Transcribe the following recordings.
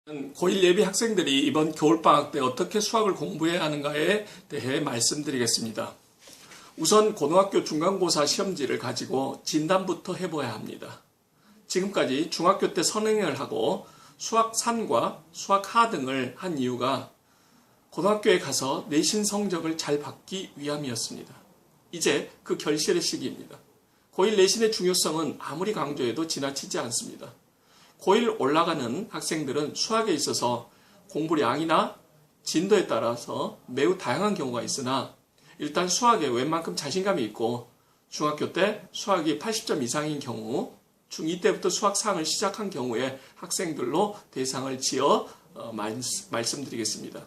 고1 예비 학생들이 이번 겨울방학 때 어떻게 수학을 공부해야 하는가에 대해 말씀드리겠습니다. 우선 고등학교 중간고사 시험지를 가지고 진단부터 해봐야 합니다. 지금까지 중학교 때 선행을 하고 수학 3과 수학 하 등을 한 이유가 고등학교에 가서 내신 성적을 잘 받기 위함이었습니다. 이제 그 결실의 시기입니다. 고1 내신의 중요성은 아무리 강조해도 지나치지 않습니다. 고1 올라가는 학생들은 수학에 있어서 공부량이나 진도에 따라서 매우 다양한 경우가 있으나 일단 수학에 웬만큼 자신감이 있고 중학교 때 수학이 80점 이상인 경우 중2 때부터 수학 4을 시작한 경우에 학생들로 대상을 지어 말씀드리겠습니다.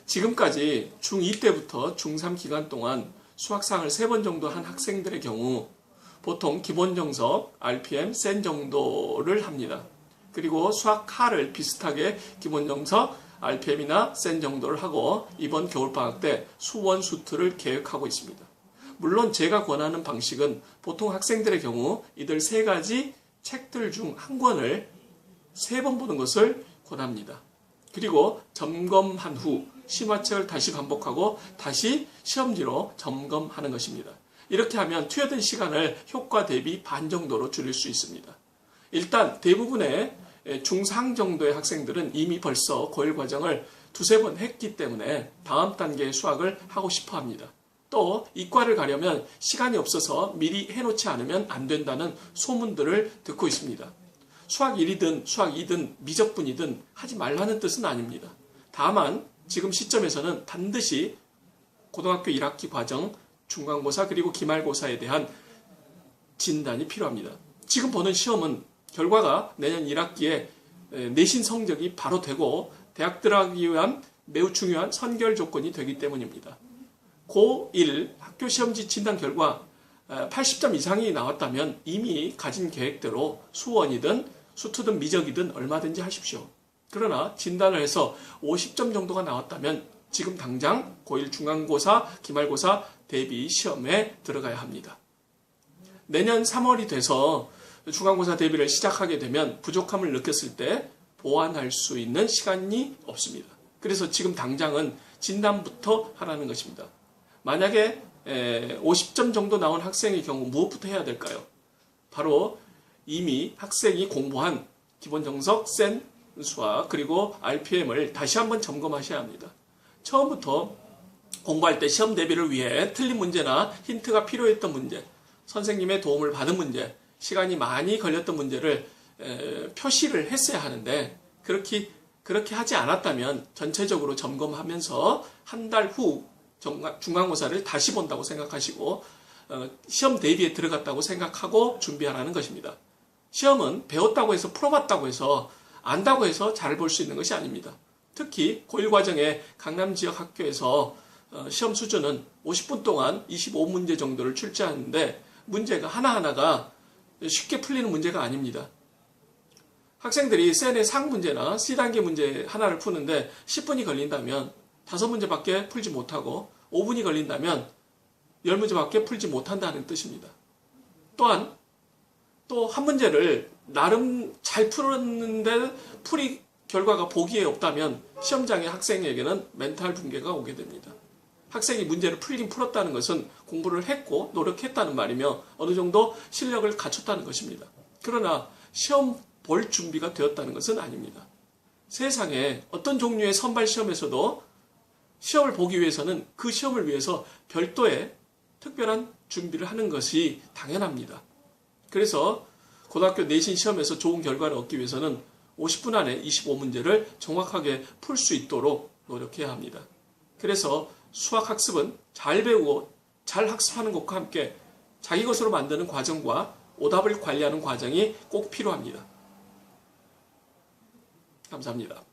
지금까지 중2 때부터 중3 기간 동안 수학 4을 3번 정도 한 학생들의 경우 보통 기본 정석, RPM, 센 정도를 합니다. 그리고 수학 하를 비슷하게 기본 정석, RPM이나 센 정도를 하고 이번 겨울방학 때 수원 수투를 계획하고 있습니다. 물론 제가 권하는 방식은 보통 학생들의 경우 이들 세 가지 책들 중 한 권을 3번 보는 것을 권합니다. 그리고 점검한 후 심화책을 다시 반복하고 다시 시험지로 점검하는 것입니다. 이렇게 하면 투여된 시간을 효과 대비 반 정도로 줄일 수 있습니다. 일단 대부분의 중상 정도의 학생들은 이미 벌써 고1 과정을 2-3번 했기 때문에 다음 단계의 수학을 하고 싶어 합니다. 또 이과를 가려면 시간이 없어서 미리 해놓지 않으면 안 된다는 소문들을 듣고 있습니다. 수학 1이든 수학 2든 미적분이든 하지 말라는 뜻은 아닙니다. 다만 지금 시점에서는 반드시 고등학교 1학기 과정, 중간고사 그리고 기말고사에 대한 진단이 필요합니다. 지금 보는 시험은 결과가 내년 1학기에 내신 성적이 바로 되고 대학 들어가기 위한 매우 중요한 선결 조건이 되기 때문입니다. 고1 학교 시험지 진단 결과 80점 이상이 나왔다면 이미 가진 계획대로 수원이든 수투든 미적이든 얼마든지 하십시오. 그러나 진단을 해서 50점 정도가 나왔다면 지금 당장 고1 중간고사, 기말고사 대비 시험에 들어가야 합니다. 내년 3월이 돼서 중간고사 대비를 시작하게 되면 부족함을 느꼈을 때 보완할 수 있는 시간이 없습니다. 그래서 지금 당장은 진단부터 하라는 것입니다. 만약에 50점 정도 나온 학생의 경우 무엇부터 해야 될까요? 바로 이미 학생이 공부한 기본 정석, 센 수학 그리고 RPM을 다시 한번 점검하셔야 합니다. 처음부터 공부할 때 시험 대비를 위해 틀린 문제나 힌트가 필요했던 문제, 선생님의 도움을 받은 문제, 시간이 많이 걸렸던 문제를 표시를 했어야 하는데 그렇게 하지 않았다면 전체적으로 점검하면서 한 달 후 중간고사를 다시 본다고 생각하시고 시험 대비에 들어갔다고 생각하고 준비하라는 것입니다. 시험은 배웠다고 해서 풀어봤다고 해서 안다고 해서 잘 볼 수 있는 것이 아닙니다. 특히 고1 과정에 강남 지역 학교에서 시험 수준은 50분 동안 25문제 정도를 출제하는데 문제가 하나하나가 쉽게 풀리는 문제가 아닙니다. 학생들이 센의 상문제나 C단계 문제 하나를 푸는데 10분이 걸린다면 5문제밖에 풀지 못하고 5분이 걸린다면 10문제밖에 풀지 못한다는 뜻입니다. 또한 또 한 문제를 나름 잘 풀었는데 풀이 결과가 보기에 없다면 시험장의 학생에게는 멘탈 붕괴가 오게 됩니다. 학생이 문제를 풀긴 풀었다는 것은 공부를 했고 노력했다는 말이며 어느 정도 실력을 갖췄다는 것입니다. 그러나 시험 볼 준비가 되었다는 것은 아닙니다. 세상에 어떤 종류의 선발 시험에서도 시험을 보기 위해서는 그 시험을 위해서 별도의 특별한 준비를 하는 것이 당연합니다. 그래서 고등학교 내신 시험에서 좋은 결과를 얻기 위해서는 50분 안에 25문제를 정확하게 풀 수 있도록 노력해야 합니다. 그래서 수학 학습은 잘 배우고 잘 학습하는 것과 함께 자기 것으로 만드는 과정과 오답을 관리하는 과정이 꼭 필요합니다. 감사합니다.